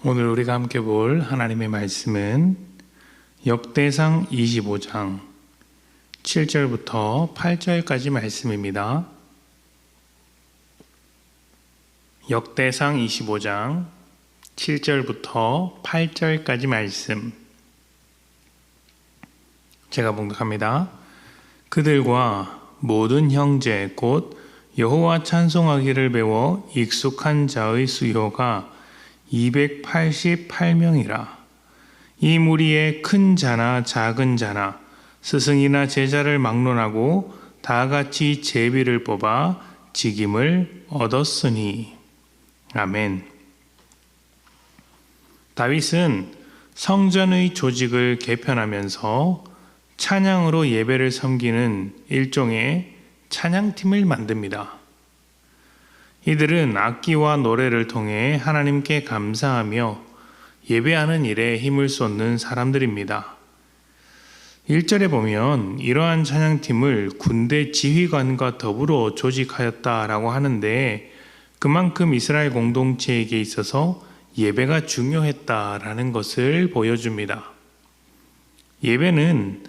오늘 우리가 함께 볼 하나님의 말씀은 역대상 25장 7절부터 8절까지 말씀입니다. 역대상 25장 7절부터 8절까지 말씀. 제가 봉독합니다. 그들과 모든 형제 곧 여호와 찬송하기를 배워 익숙한 자의 수요가 288명이라. 이 무리에 큰 자나 작은 자나 스승이나 제자를 막론하고 다 같이 제비를 뽑아 직임을 얻었으니. 아멘. 다윗은 성전의 조직을 개편하면서 찬양으로 예배를 섬기는 일종의 찬양팀을 만듭니다. 이들은 악기와 노래를 통해 하나님께 감사하며 예배하는 일에 힘을 쏟는 사람들입니다. 1절에 보면 이러한 찬양팀을 군대 지휘관과 더불어 조직하였다라고 하는데, 그만큼 이스라엘 공동체에게 있어서 예배가 중요했다라는 것을 보여줍니다. 예배는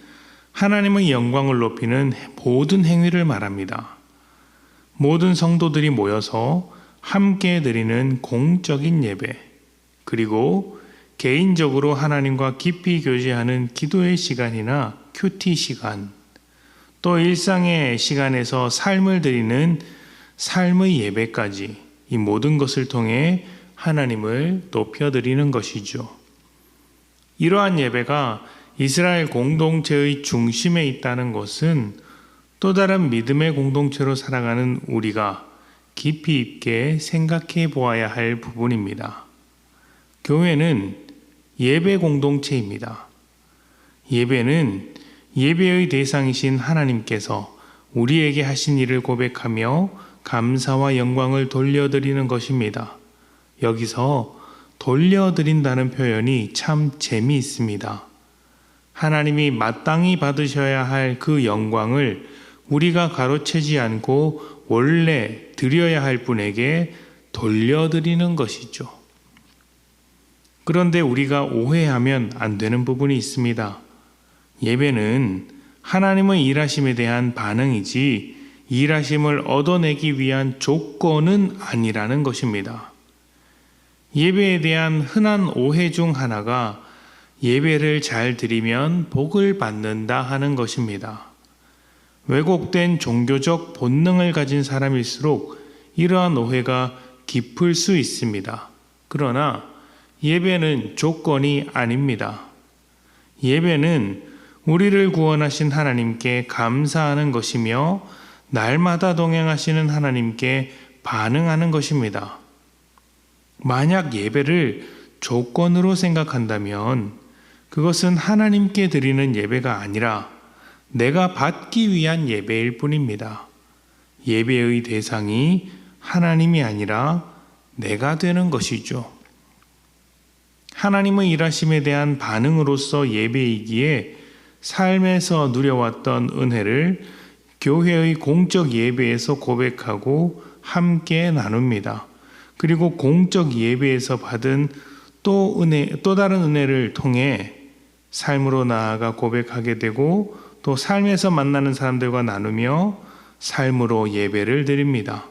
하나님의 영광을 높이는 모든 행위를 말합니다. 모든 성도들이 모여서 함께 드리는 공적인 예배, 그리고 개인적으로 하나님과 깊이 교제하는 기도의 시간이나 큐티 시간, 또 일상의 시간에서 삶을 드리는 삶의 예배까지, 이 모든 것을 통해 하나님을 높여드리는 것이죠. 이러한 예배가 이스라엘 공동체의 중심에 있다는 것은 또 다른 믿음의 공동체로 살아가는 우리가 깊이 있게 생각해 보아야 할 부분입니다. 교회는 예배 공동체입니다. 예배는 예배의 대상이신 하나님께서 우리에게 하신 일을 고백하며 감사와 영광을 돌려드리는 것입니다. 여기서 돌려드린다는 표현이 참 재미있습니다. 하나님이 마땅히 받으셔야 할 그 영광을 우리가 가로채지 않고 원래 드려야 할 분에게 돌려드리는 것이죠. 그런데 우리가 오해하면 안 되는 부분이 있습니다. 예배는 하나님의 일하심에 대한 반응이지 일하심을 얻어내기 위한 조건은 아니라는 것입니다. 예배에 대한 흔한 오해 중 하나가 예배를 잘 드리면 복을 받는다 하는 것입니다. 왜곡된 종교적 본능을 가진 사람일수록 이러한 오해가 깊을 수 있습니다. 그러나 예배는 조건이 아닙니다. 예배는 우리를 구원하신 하나님께 감사하는 것이며 날마다 동행하시는 하나님께 반응하는 것입니다. 만약 예배를 조건으로 생각한다면 그것은 하나님께 드리는 예배가 아니라 내가 받기 위한 예배일 뿐입니다. 예배의 대상이 하나님이 아니라 내가 되는 것이죠. 하나님의 일하심에 대한 반응으로서 예배이기에 삶에서 누려왔던 은혜를 교회의 공적 예배에서 고백하고 함께 나눕니다. 그리고 공적 예배에서 받은 또 다른 은혜를 통해 삶으로 나아가 고백하게 되고 또 삶에서 만나는 사람들과 나누며 삶으로 예배를 드립니다.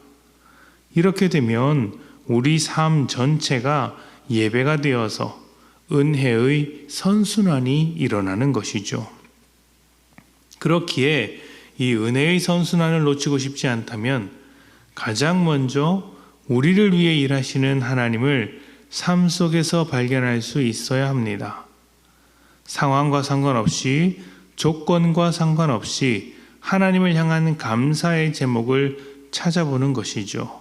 이렇게 되면 우리 삶 전체가 예배가 되어서 은혜의 선순환이 일어나는 것이죠. 그렇기에 이 은혜의 선순환을 놓치고 싶지 않다면 가장 먼저 우리를 위해 일하시는 하나님을 삶 속에서 발견할 수 있어야 합니다. 상황과 상관없이, 조건과 상관없이 하나님을 향한 감사의 제목을 찾아보는 것이죠.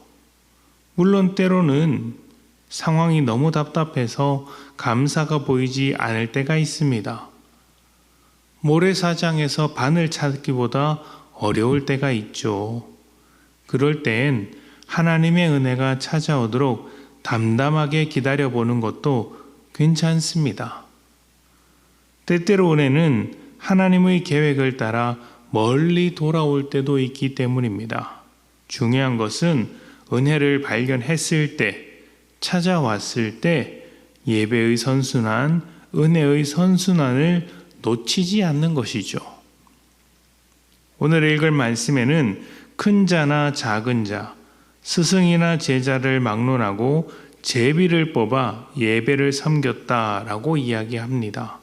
물론 때로는 상황이 너무 답답해서 감사가 보이지 않을 때가 있습니다. 모래사장에서 바늘 찾기보다 어려울 때가 있죠. 그럴 땐 하나님의 은혜가 찾아오도록 담담하게 기다려보는 것도 괜찮습니다. 때때로 은혜는 하나님의 계획을 따라 멀리 돌아올 때도 있기 때문입니다. 중요한 것은 은혜를 발견했을 때, 찾아왔을 때 예배의 선순환, 은혜의 선순환을 놓치지 않는 것이죠. 오늘 읽을 말씀에는 큰 자나 작은 자, 스승이나 제자를 막론하고 제비를 뽑아 예배를 섬겼다라고 이야기합니다.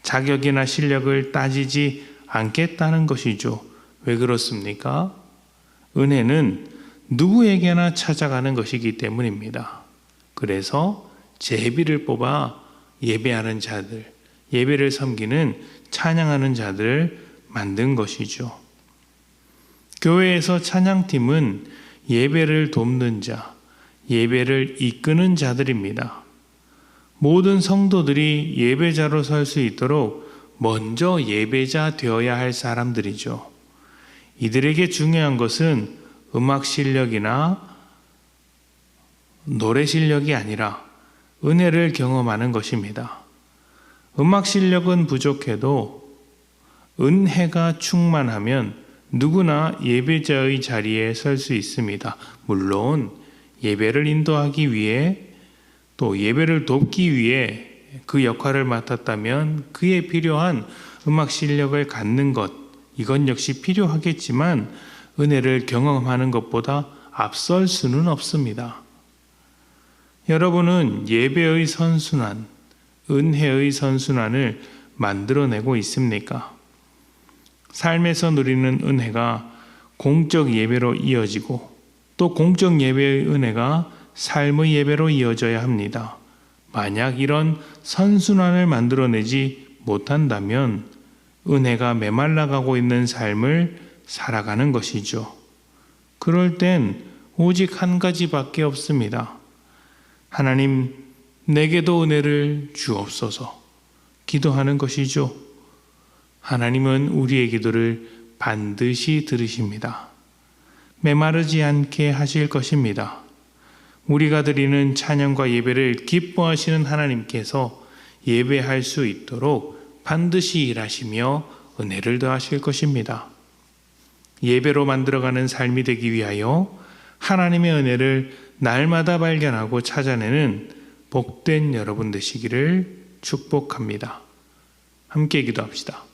자격이나 실력을 따지지 않겠다는 것이죠. 왜 그렇습니까? 은혜는 누구에게나 찾아가는 것이기 때문입니다. 그래서 제비를 뽑아 예배하는 자들, 예배를 섬기는 찬양하는 자들을 만든 것이죠. 교회에서 찬양팀은 예배를 돕는 자, 예배를 이끄는 자들입니다. 모든 성도들이 예배자로 설 수 있도록 먼저 예배자 되어야 할 사람들이죠. 이들에게 중요한 것은 음악 실력이나 노래 실력이 아니라 은혜를 경험하는 것입니다. 음악 실력은 부족해도 은혜가 충만하면 누구나 예배자의 자리에 설 수 있습니다. 물론 예배를 인도하기 위해 또 예배를 돕기 위해 그 역할을 맡았다면 그에 필요한 음악 실력을 갖는 것, 이건 역시 필요하겠지만 은혜를 경험하는 것보다 앞설 수는 없습니다. 여러분은 예배의 선순환, 은혜의 선순환을 만들어내고 있습니까? 삶에서 누리는 은혜가 공적 예배로 이어지고 또 공적 예배의 은혜가 삶의 예배로 이어져야 합니다. 만약 이런 선순환을 만들어내지 못한다면 은혜가 메말라가고 있는 삶을 살아가는 것이죠. 그럴 땐 오직 한 가지밖에 없습니다. 하나님, 내게도 은혜를 주옵소서 기도하는 것이죠. 하나님은 우리의 기도를 반드시 들으십니다. 메마르지 않게 하실 것입니다. 우리가 드리는 찬양과 예배를 기뻐하시는 하나님께서 예배할 수 있도록 반드시 일하시며 은혜를 더하실 것입니다. 예배로 만들어가는 삶이 되기 위하여 하나님의 은혜를 날마다 발견하고 찾아내는 복된 여러분 되시기를 축복합니다. 함께 기도합시다.